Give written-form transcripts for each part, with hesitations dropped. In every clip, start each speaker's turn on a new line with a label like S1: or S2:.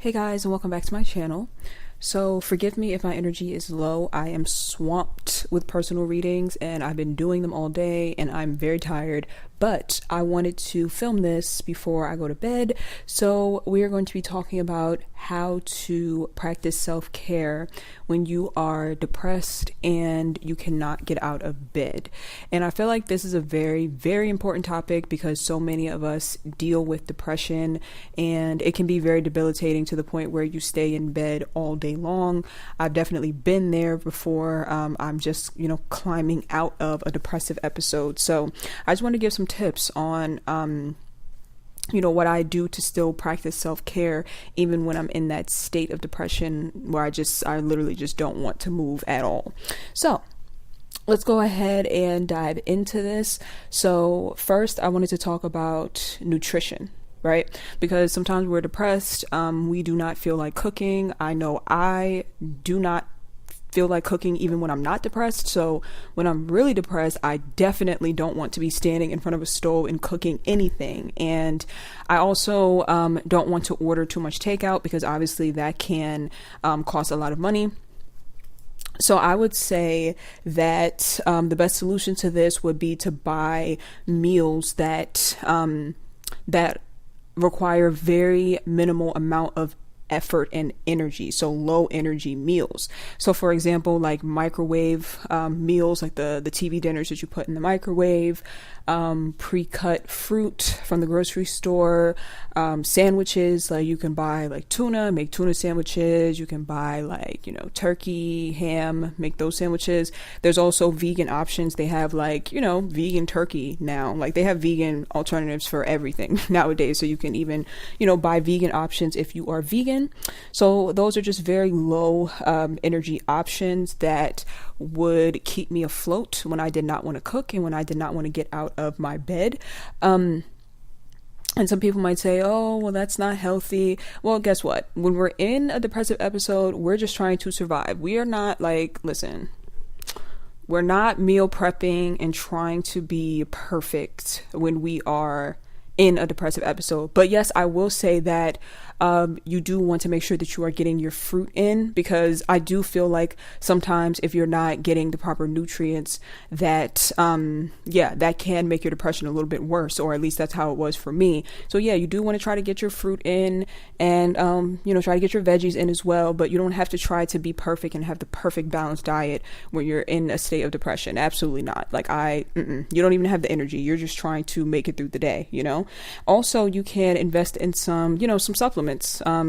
S1: Hey guys, and welcome back to my channel. So forgive me if my energy is low. I am swamped with personal readings and I've been doing them all day and I'm very tired, but I wanted to film this before I go to bed. So we are going to be talking about how to practice self-care when you are depressed and you cannot get out of bed. And I feel like this is a very, very important topic because so many of us deal with depression and it can be very debilitating to the point where you stay in bed all day long. I've definitely been there before. I'm just, climbing out of a depressive episode. So I just want to give some tips on, what I do to still practice self-care even when I'm in that state of depression where I literally just don't want to move at all. So let's go ahead and dive into this. So first I wanted to talk about nutrition. Right? Because sometimes we're depressed. We do not feel like cooking. I know I do not feel like cooking even when I'm not depressed. So when I'm really depressed, I definitely don't want to be standing in front of a stove and cooking anything. And I also don't want to order too much takeout because obviously that can cost a lot of money. So I would say that the best solution to this would be to buy meals that require very minimal amount of effort and energy, so low energy meals. So for example, like microwave meals, like the TV dinners that you put in the microwave, pre-cut fruit from the grocery store, sandwiches, like you can buy like tuna, make tuna sandwiches. You can buy like, turkey, ham, make those sandwiches. There's also vegan options. They have like, vegan turkey now, like they have vegan alternatives for everything nowadays. So you can even, buy vegan options if you are vegan. So those are just very low energy options that would keep me afloat when I did not want to cook and when I did not want to get out of my bed. And some people might say, oh, well, that's not healthy. Well, guess what? When we're in a depressive episode, we're just trying to survive. We are not we're not meal prepping and trying to be perfect when we are in a depressive episode. But yes, I will say that you do want to make sure that you are getting your fruit in, because I do feel like sometimes if you're not getting the proper nutrients, that that can make your depression a little bit worse, or at least that's how it was for me. So yeah, you do want to try to get your fruit in and try to get your veggies in as well, but you don't have to try to be perfect and have the perfect balanced diet when you're in a state of depression. Absolutely not. Like you don't even have the energy. You're just trying to make it through the day, Also, you can invest in some supplements,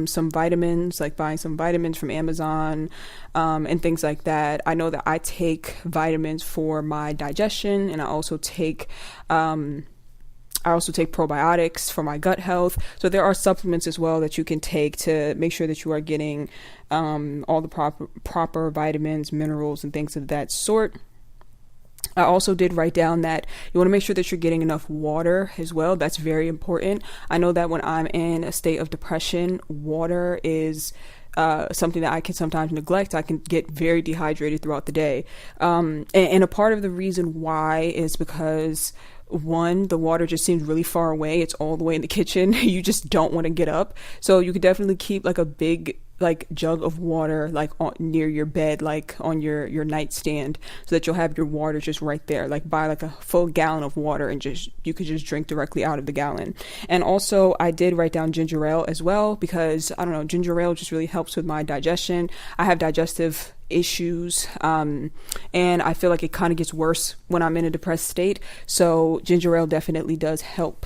S1: some vitamins, like buying some vitamins from Amazon, and things like that. I know that I take vitamins for my digestion, and I also take probiotics for my gut health. So there are supplements as well that you can take to make sure that you are getting all the proper vitamins, minerals, and things of that sort. I also did write down that you want to make sure that you're getting enough water as well. That's very important. I know that when I'm in a state of depression, water is something that I can sometimes neglect. I can get very dehydrated throughout the day. And a part of the reason why is because, one, the water just seems really far away. It's all the way in the kitchen. You just don't want to get up. So you could definitely keep like a big jug of water near your bed, like on your nightstand, so that you'll have your water just right there. Like buy like a full gallon of water and you could just drink directly out of the gallon. And also I did write down ginger ale as well, because I don't know, ginger ale just really helps with my digestion. I have digestive issues, and I feel like it kind of gets worse when I'm in a depressed state. So ginger ale definitely does help,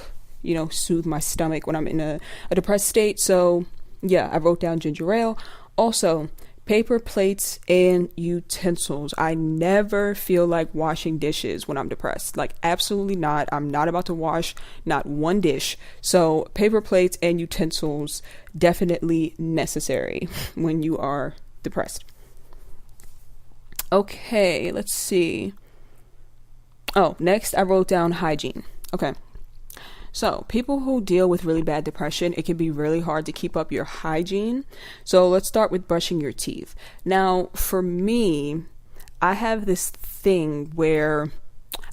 S1: soothe my stomach when I'm in a depressed state. So yeah, I wrote down ginger ale. Also, paper plates and utensils. I never feel like washing dishes when I'm depressed. Like, absolutely not. I'm not about to wash not one dish. So paper plates and utensils, definitely necessary when you are depressed. Okay, let's see. Oh, next I wrote down hygiene. Okay. So people who deal with really bad depression, it can be really hard to keep up your hygiene. So let's start with brushing your teeth. Now, for me, I have this thing where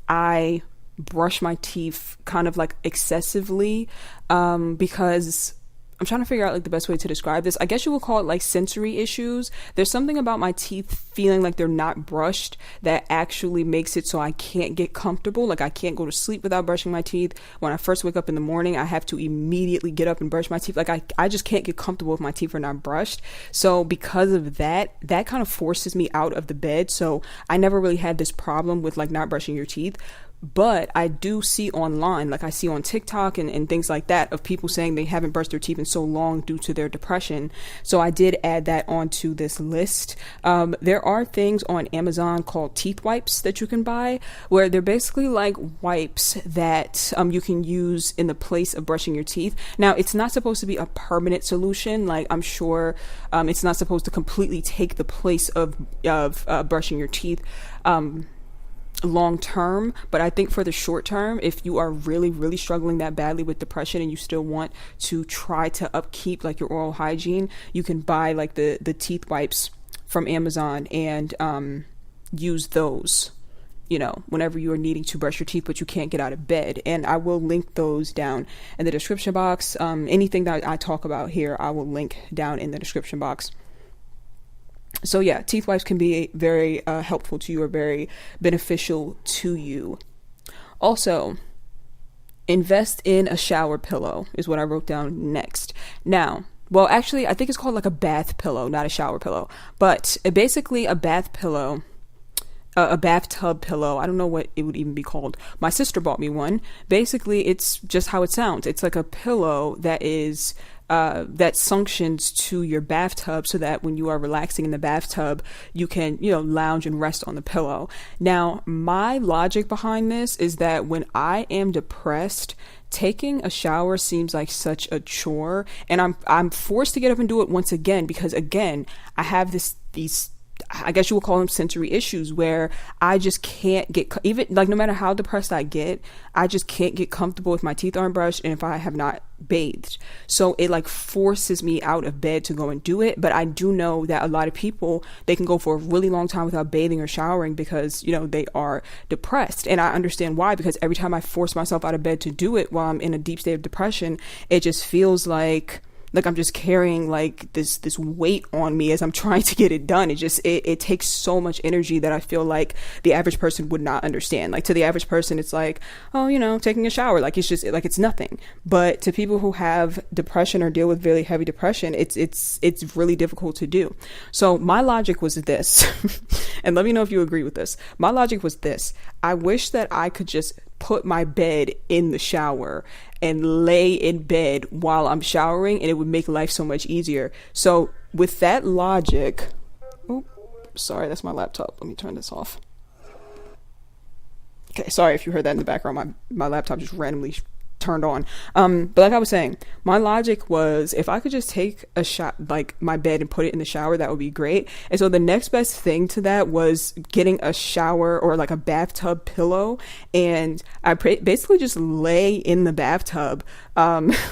S1: I brush my teeth kind of like excessively, because I'm trying to figure out like the best way to describe this. I guess you would call it like sensory issues. There's something about my teeth feeling like they're not brushed that actually makes it so I can't get comfortable. Like I can't go to sleep without brushing my teeth. When I first wake up in the morning, I have to immediately get up and brush my teeth. Like I just can't get comfortable if my teeth are not brushed. So because of that, that kind of forces me out of the bed. So I never really had this problem with like not brushing your teeth. But I do see online, like I see on TikTok and things like that, of people saying they haven't brushed their teeth in so long due to their depression. So I did add that onto this list. There are things on Amazon called teeth wipes that you can buy, where they're basically like wipes that you can use in the place of brushing your teeth. Now, it's not supposed to be a permanent solution. Like I'm sure it's not supposed to completely take the place of brushing your teeth long term, but I think for the short term, if you are really struggling that badly with depression and you still want to try to upkeep like your oral hygiene, you can buy like the teeth wipes from Amazon and use those, you know, whenever you are needing to brush your teeth but you can't get out of bed. And I will link those down in the description box. Anything that I talk about here, I will link down in the description box. So yeah, teeth wipes can be very helpful to you or very beneficial to you. Also, invest in a shower pillow is what I wrote down next. Now, well, actually, I think it's called like a bath pillow, not a shower pillow. But basically a bath pillow, a bathtub pillow. I don't know what it would even be called. My sister bought me one. Basically, it's just how it sounds. It's like a pillow that is that suctions to your bathtub so that when you are relaxing in the bathtub, you can, you know, lounge and rest on the pillow. Now, my logic behind this is that when I am depressed, taking a shower seems like such a chore, and I'm forced to get up and do it once again because again, I have these I guess you would call them sensory issues where I just can't get, even like no matter how depressed I get, I just can't get comfortable if my teeth aren't brushed and if I have not bathed. So it like forces me out of bed to go and do it. But I do know that a lot of people, they can go for a really long time without bathing or showering because, you know, they are depressed. And I understand why, because every time I force myself out of bed to do it while I'm in a deep state of depression, it just feels like I'm just carrying like this weight on me as I'm trying to get it done. It takes so much energy that I feel like the average person would not understand. Like to the average person, it's like, oh, you know, taking a shower, like it's just like it's nothing. But to people who have depression or deal with really heavy depression, it's really difficult to do. So my logic was this, and let me know if you agree with this. My logic was this: I wish that I could just put my bed in the shower and lay in bed while I'm showering, and it would make life so much easier. So with that logic, sorry, that's my laptop. Let me turn this off. Okay, sorry if you heard that in the background. My laptop just randomly turned on. But like I was saying, my logic was if I could just take a shot, like my bed, and put it in the shower, that would be great. And so the next best thing to that was getting a shower or like a bathtub pillow, and I basically just lay in the bathtub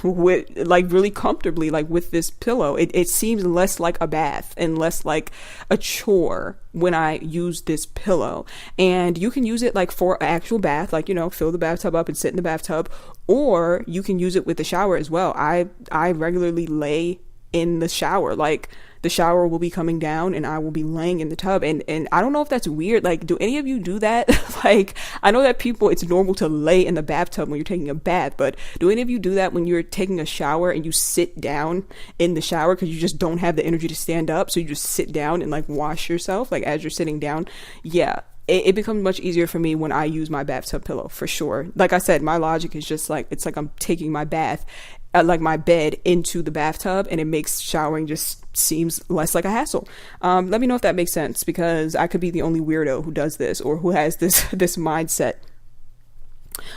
S1: with like really comfortably, like with this pillow. It seems less like a bath and less like a chore when I use this pillow. And you can use it like for an actual bath, like, you know, fill the bathtub up and sit in the bathtub, or you can use it with the shower as well. I regularly lay in the shower. Like the shower will be coming down and I will be laying in the tub, and I don't know if that's weird. Like, do any of you do that? Like, I know that people, it's normal to lay in the bathtub when you're taking a bath, but do any of you do that when you're taking a shower and you sit down in the shower because you just don't have the energy to stand up, so you just sit down and like wash yourself like as you're sitting down? Yeah, it becomes much easier for me when I use my bathtub pillow, for sure. Like I said, my logic is just like, it's like I'm taking my bath, like my bed, into the bathtub, and it makes showering just seems less like a hassle. Let me know if that makes sense, because I could be the only weirdo who does this or who has this mindset.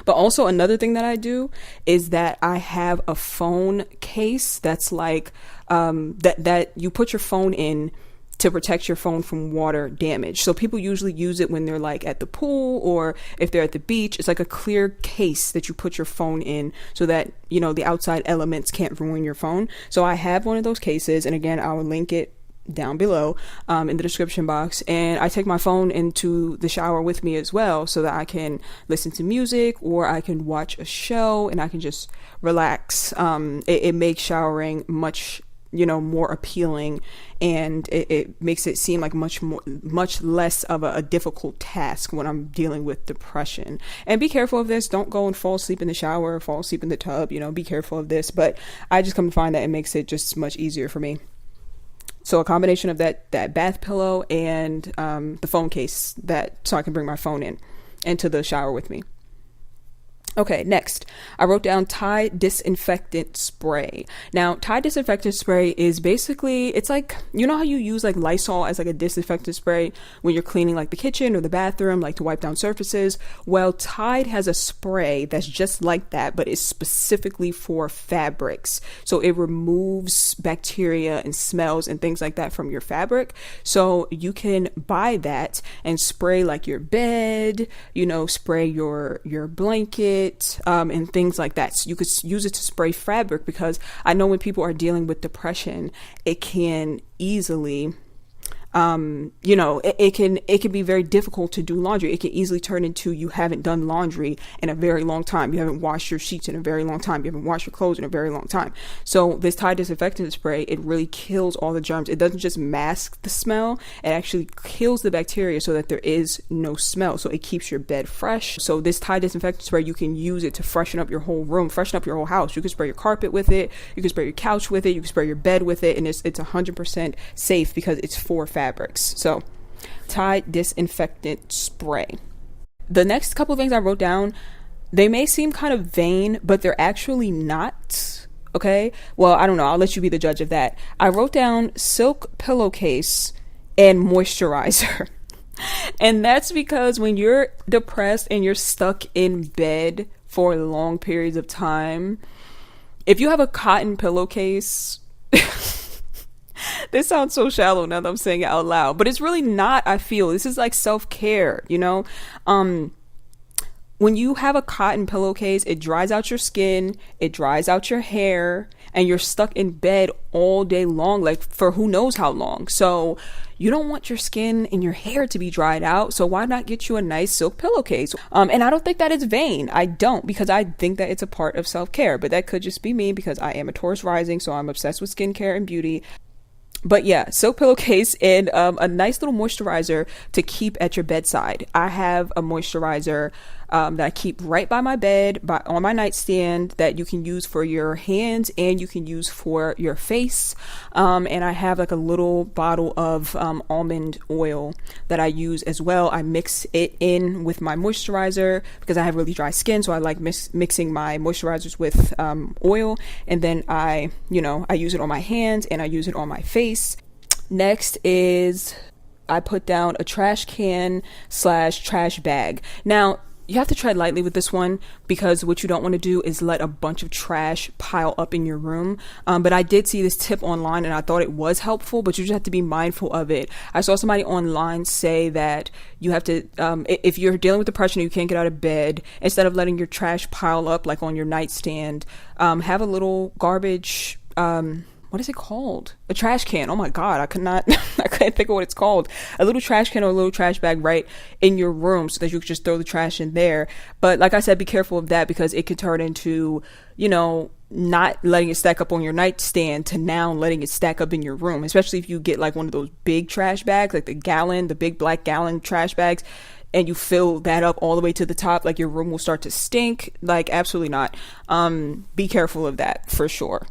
S1: But also another thing that I do is that I have a phone case that's like that you put your phone in to protect your phone from water damage. So people usually use it when they're like at the pool or if they're at the beach. It's like a clear case that you put your phone in so that, you know, the outside elements can't ruin your phone. So I have one of those cases, and again, I will link it down below in the description box. And I take my phone into the shower with me as well, so that I can listen to music or I can watch a show and I can just relax. It makes showering much more appealing, and it makes it seem like much less of a difficult task when I'm dealing with depression. And be careful of this. Don't go and fall asleep in the shower, fall asleep in the tub, be careful of this. But I just come to find that it makes it just much easier for me. So a combination of that bath pillow and the phone case, so I can bring my phone into the shower with me. Okay, next, I wrote down Tide disinfectant spray. Now, Tide disinfectant spray is basically, it's like, how you use like Lysol as like a disinfectant spray when you're cleaning like the kitchen or the bathroom, like to wipe down surfaces? Well, Tide has a spray that's just like that, but it's specifically for fabrics. So it removes bacteria and smells and things like that from your fabric. So you can buy that and spray like your bed, spray your blanket, and things like that. So you could use it to spray fabric, because I know when people are dealing with depression, it can easily it can be very difficult to do laundry. It can easily turn into you haven't done laundry in a very long time. You haven't washed your sheets in a very long time. You haven't washed your clothes in a very long time. So this Tide disinfectant spray, it really kills all the germs. It doesn't just mask the smell. It actually kills the bacteria so that there is no smell. So it keeps your bed fresh. So this Tide disinfectant spray, you can use it to freshen up your whole room, freshen up your whole house. You can spray your carpet with it. You can spray your couch with it. You can spray your bed with it. And it's 100% safe because it's for fabrics. So Tide disinfectant spray. The next couple of things I wrote down, they may seem kind of vain, but they're actually not. Okay, well, I don't know, I'll let you be the judge of that. I wrote down silk pillowcase and moisturizer. And that's because when you're depressed and you're stuck in bed for long periods of time, if you have a cotton pillowcase, this sounds so shallow now that I'm saying it out loud, but it's really not. I feel this is like self-care, when you have a cotton pillowcase, it dries out your skin, it dries out your hair, and you're stuck in bed all day long, like for who knows how long. So you don't want your skin and your hair to be dried out. So why not get you a nice silk pillowcase? And I don't think that it's vain. I don't, because I think that it's a part of self-care, but that could just be me because I am a Taurus rising. So I'm obsessed with skincare and beauty. But yeah, silk pillowcase and a nice little moisturizer to keep at your bedside. I have a moisturizer that I keep right by my bed, on my nightstand, that you can use for your hands and you can use for your face. And I have like a little bottle of almond oil that I use as well. I mix it in with my moisturizer because I have really dry skin, so I like mixing my moisturizers with oil, and then I use it on my hands and I use it on my face. Next is I put down a trash can / trash bag. Now, you have to tread lightly with this one because what you don't want to do is let a bunch of trash pile up in your room. But I did see this tip online and I thought it was helpful, but you just have to be mindful of it. I saw somebody online say that you have to, if you're dealing with depression and you can't get out of bed, instead of letting your trash pile up like on your nightstand, have a little garbage, what is it called? A trash can. Oh my God, I couldn't think of what it's called. A little trash can or a little trash bag right in your room so that you can just throw the trash in there. But like I said, be careful of that because it could turn into, not letting it stack up on your nightstand to now letting it stack up in your room, especially if you get like one of those big trash bags, like the big black gallon trash bags, and you fill that up all the way to the top, like your room will start to stink. Like, absolutely not. Be careful of that for sure.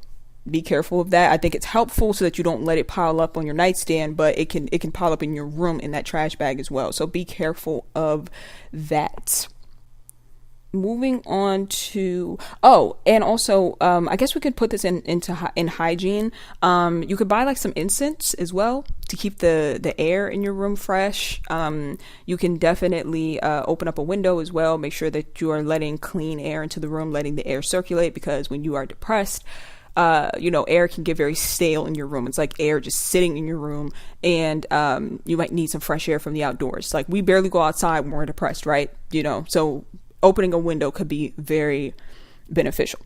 S1: Be careful of that. I think it's helpful so that you don't let it pile up on your nightstand, but it can pile up in your room in that trash bag as well. So be careful of that. Moving on to, and also, I guess we could put this in hygiene. You could buy like some incense as well to keep the air in your room fresh. You can definitely open up a window as well. Make sure that you are letting clean air into the room, letting the air circulate, because when you are depressed, air can get very stale in your room. It's like air just sitting in your room, and you might need some fresh air from the outdoors. Like, we barely go outside when we're depressed, right? So opening a window could be very beneficial.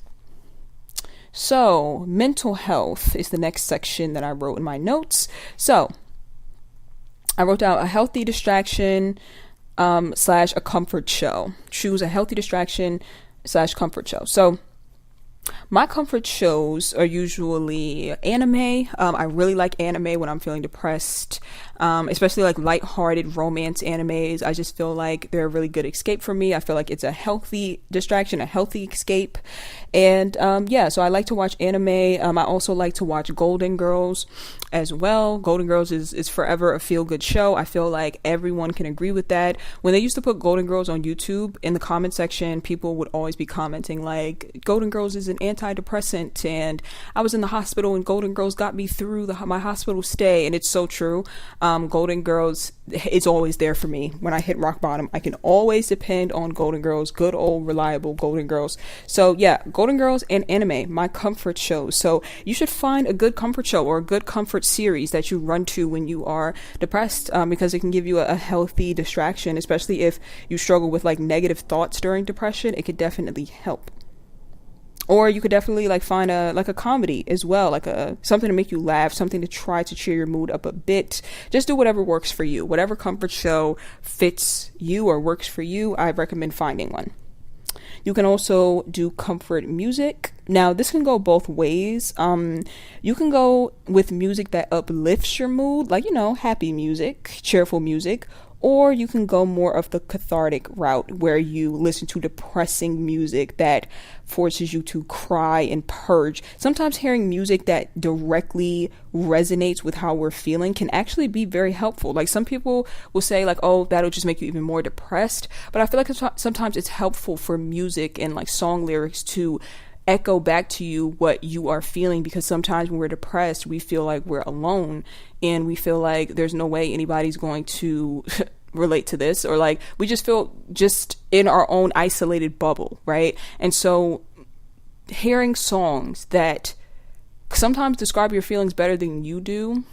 S1: So, mental health is the next section that I wrote in my notes. So, I wrote down a healthy distraction slash a comfort show. Choose a healthy distraction slash comfort show. So, my comfort shows are usually anime. I really like anime when I'm feeling depressed, especially like lighthearted romance animes. I just feel like they're a really good escape for me. I feel like it's a healthy distraction, a healthy escape. And yeah, so I like to watch anime. I also like to watch Golden Girls as well. Golden Girls is forever a feel-good show. I feel like everyone can agree with that. When they used to put Golden Girls on YouTube, in the comment section, people would always be commenting like, Golden Girls is an antidepressant, and I was in the hospital and Golden Girls got me through my hospital stay. And it's so true. Golden Girls is always there for me. When I hit rock bottom, I can always depend on Golden Girls, good old reliable Golden Girls. So yeah, Golden Girls and anime, my comfort shows. So you should find a good comfort show or a good comfort series that you run to when you are depressed, because it can give you a healthy distraction, especially if you struggle with like negative thoughts during depression. It could definitely help. Or you could definitely like find a comedy as well, like something to make you laugh, something to try to cheer your mood up a bit. Just do whatever works for you. Whatever comfort show fits you or works for you, I recommend finding one. You can also do comfort music. Now, this can go both ways. You can go with music that uplifts your mood, like, happy music, cheerful music. Or you can go more of the cathartic route where you listen to depressing music that forces you to cry and purge. Sometimes hearing music that directly resonates with how we're feeling can actually be very helpful. Like some people will say like, oh, that'll just make you even more depressed. But I feel like sometimes it's helpful for music and like song lyrics to echo back to you what you are feeling, because sometimes when we're depressed, we feel like we're alone and we feel like there's no way anybody's going to relate to this, or like we just feel just in our own isolated bubble, right? And so hearing songs that sometimes describe your feelings better than you do,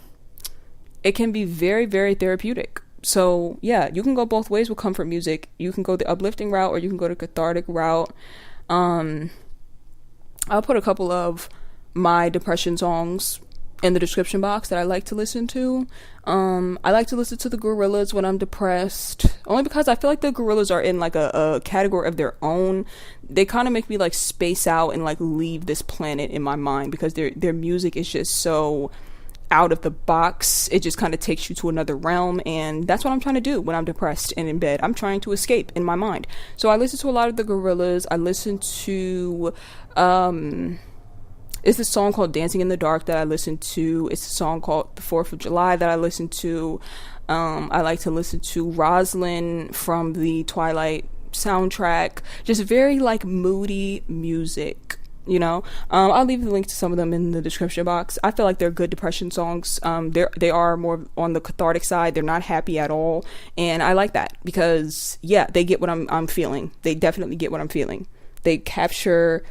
S1: it can be very, very therapeutic. So yeah, you can go both ways with comfort music. You can go the uplifting route or you can go the cathartic route. I'll put a couple of my depression songs in the description box that I like to listen to. I like to listen to the Gorillaz when I'm depressed, only because I feel like the Gorillaz are in like a category of their own. They kind of make me like space out and like leave this planet in my mind, because their music is just so out of the box. It just kind of takes you to another realm, and that's what I'm trying to do when I'm depressed and in bed. I'm trying to escape in my mind. So I listen to a lot of the Gorillaz. I listen to it's this song called Dancing in the Dark that I listen to. It's a song called The 4th of July that I listen to. I like to listen to Rosalind from the Twilight soundtrack. Just very like moody music. I'll leave the link to some of them in the description box. I feel like they're good depression songs. They are more on the cathartic side. They're not happy at all, and I like that because yeah, they get what I'm feeling. They definitely get what I'm feeling. They capture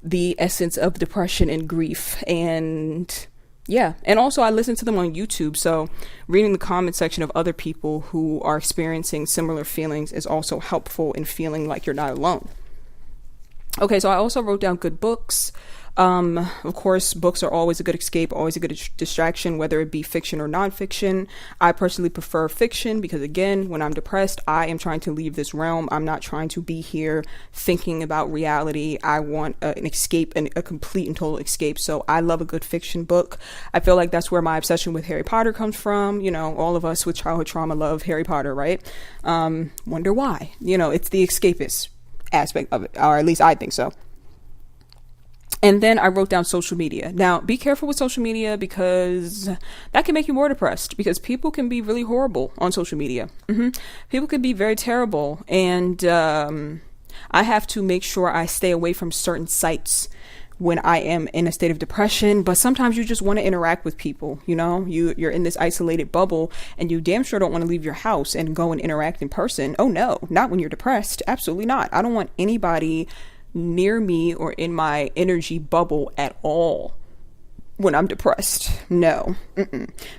S1: the essence of depression and grief, and yeah. And also I listen to them on YouTube, so reading the comment section of other people who are experiencing similar feelings is also helpful in feeling like you're not alone. Okay, so I also wrote down good books. Of course, books are always a good escape, always a good distraction, whether it be fiction or nonfiction. I personally prefer fiction because, again, when I'm depressed, I am trying to leave this realm. I'm not trying to be here thinking about reality. I want an escape, and a complete and total escape. So I love a good fiction book. I feel like that's where my obsession with Harry Potter comes from. All of us with childhood trauma love Harry Potter, right? Wonder why. It's the escapist aspect of it, or at least I think so. And then I wrote down social media. Now, be careful with social media because that can make you more depressed, because people can be really horrible on social media. People can be very terrible, and I have to make sure I stay away from certain sites when I am in a state of depression. But sometimes you just want to interact with people. You're in this isolated bubble, and you damn sure don't want to leave your house and go and interact in person. Oh no, not when you're depressed. Absolutely not. I don't want anybody near me or in my energy bubble at all when I'm depressed. No.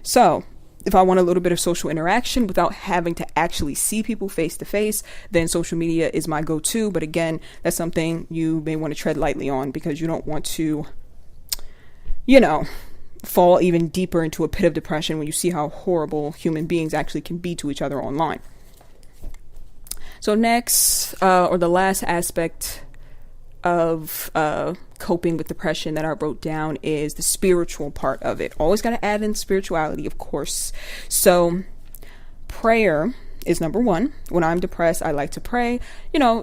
S1: So if I want a little bit of social interaction without having to actually see people face to face, then social media is my go-to. But again, that's something you may want to tread lightly on, because you don't want to fall even deeper into a pit of depression when you see how horrible human beings actually can be to each other online. So next, or the last aspect of coping with depression that I wrote down is the spiritual part of it. Always got to add in spirituality, of course. So prayer is number one. When I'm depressed, I like to pray.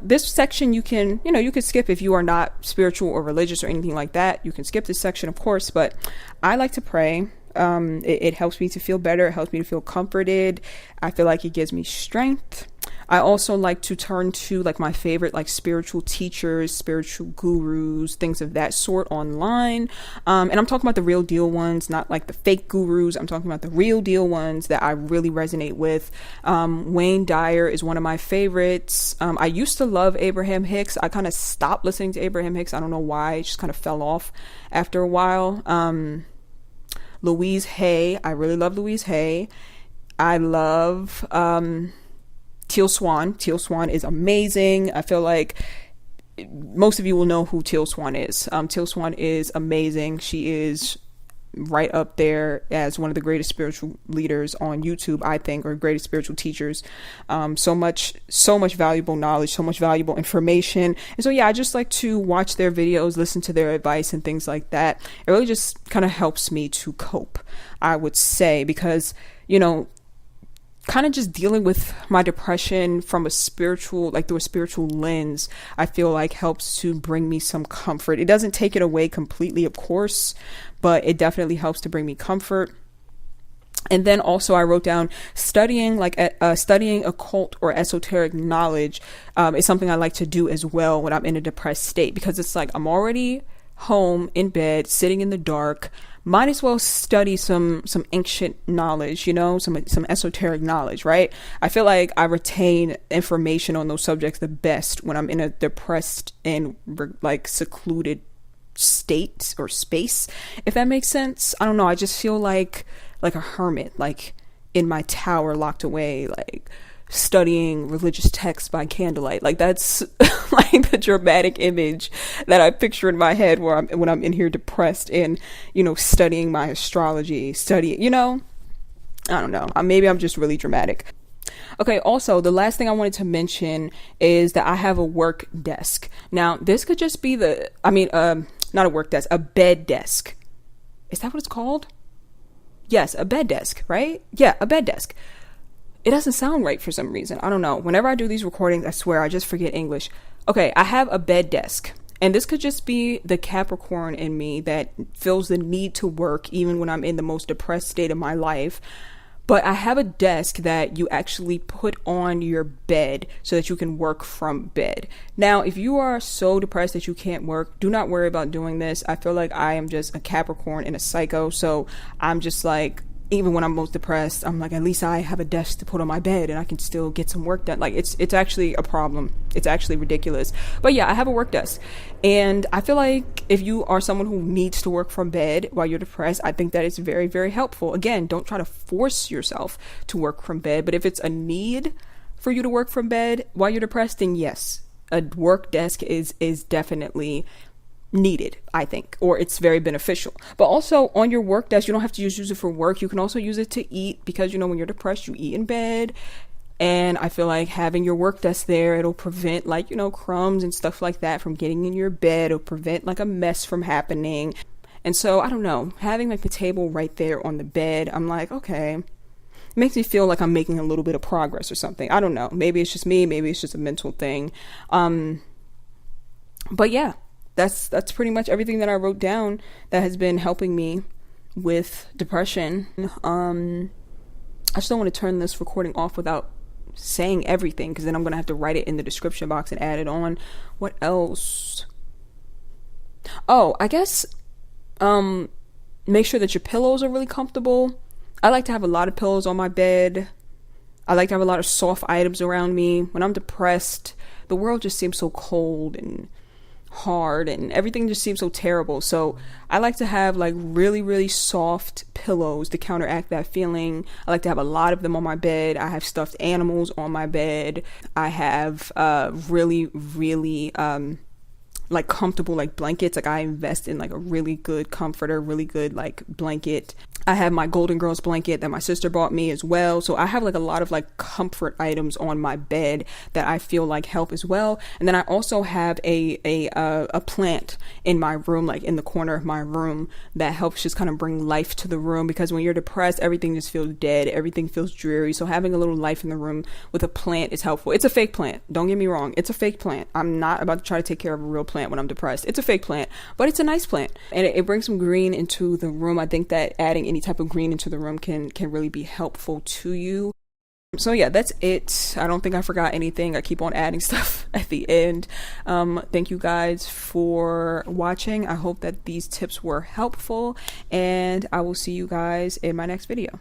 S1: This section you can skip if you are not spiritual or religious or anything like that. You can skip this section, of course, but I like to pray. It helps me to feel better. It helps me to feel comforted. I feel like it gives me strength. I also like to turn to like my favorite like spiritual teachers, spiritual gurus, things of that sort online. And I'm talking about the real deal ones, not like the fake gurus. I'm talking about the real deal ones that I really resonate with. Dyer is one of my favorites. I used to love Abraham Hicks. I kind of stopped listening to Abraham Hicks. I don't know why. It just kind of fell off after a while. Louise Haye. I really love Louise Haye. I love Teal Swan. Teal Swan is amazing. I feel like most of you will know who Teal Swan is. Teal Swan is amazing. She is right up there as one of the greatest spiritual leaders on YouTube, I think, or greatest spiritual teachers. So much valuable knowledge, so much valuable information. And so, yeah, I just like to watch their videos, listen to their advice and things like that. It really just kind of helps me to cope, I would say, because, kind of just dealing with my depression from a spiritual, like through a spiritual lens, I feel like helps to bring me some comfort. It doesn't take it away completely, of course, but it definitely helps to bring me comfort. And then also I wrote down studying occult or esoteric knowledge is something I like to do as well when I'm in a depressed state, because it's like I'm already home in bed, sitting in the dark. Might as well study some ancient knowledge, some esoteric knowledge, right? I feel like I retain information on those subjects the best when I'm in a depressed and like secluded state or space, if that makes sense. I don't know. I just feel like a hermit, like in my tower locked away, like studying religious texts by candlelight. Like that's like the dramatic image that I picture in my head when I'm in here depressed and, studying my astrology, I don't know. Maybe I'm just really dramatic. Okay, also, the last thing I wanted to mention is that I have a work desk. Now, this could just be not a work desk, a bed desk. Is that what it's called? Yes, a bed desk, right? Yeah, a bed desk. It doesn't sound right for some reason. I don't know. Whenever I do these recordings, I swear I just forget English. Okay, I have a bed desk. And this could just be the Capricorn in me that feels the need to work even when I'm in the most depressed state of my life. But I have a desk that you actually put on your bed so that you can work from bed. Now, if you are so depressed that you can't work, do not worry about doing this. I feel like I am just a Capricorn and a psycho. So I'm just like, even when I'm most depressed, I'm like, at least I have a desk to put on my bed and I can still get some work done. Like it's actually a problem. It's actually ridiculous. But yeah, I have a work desk. And I feel like if you are someone who needs to work from bed while you're depressed, I think that is very, very helpful. Again, don't try to force yourself to work from bed. But if it's a need for you to work from bed while you're depressed, then yes, a work desk is definitely needed, I think, or it's very beneficial. But also on your work desk, you don't have to use it for work. You can also use it to eat, because when you're depressed, you eat in bed. And I feel like having your work desk there, it'll prevent crumbs and stuff like that from getting in your bed. It'll prevent like a mess from happening. And so I don't know, having like the table right there on the bed, I'm like, okay, it makes me feel like I'm making a little bit of progress or something. I don't know. Maybe it's just me. Maybe it's just a mental thing. But yeah. That's pretty much everything that I wrote down that has been helping me with depression. I just don't want to turn this recording off without saying everything, because then I'm going to have to write it in the description box and add it on. What else? Oh, I guess make sure that your pillows are really comfortable. I like to have a lot of pillows on my bed. I like to have a lot of soft items around me. When I'm depressed, the world just seems so cold and hard and everything just seems so terrible. So I like to have like really, really soft pillows to counteract that feeling. I like to have a lot of them on my bed. I have stuffed animals on my bed. I have really, really like comfortable like blankets. Like I invest in like a really good comforter, really good like blanket. I have my Golden Girls blanket that my sister bought me as well. So I have like a lot of like comfort items on my bed that I feel like help as well. And then I also have a plant in my room, like in the corner of my room, that helps just kind of bring life to the room, because when you're depressed, everything just feels dead. Everything feels dreary. So having a little life in the room with a plant is helpful. It's a fake plant. Don't get me wrong. It's a fake plant. I'm not about to try to take care of a real plant when I'm depressed. It's a fake plant, but it's a nice plant, and it brings some green into the room. I think that adding any type of green into the room can really be helpful to you. So yeah, that's it. I don't think I forgot anything. I keep on adding stuff at the end. Thank you guys for watching. I hope that these tips were helpful, and I will see you guys in my next video.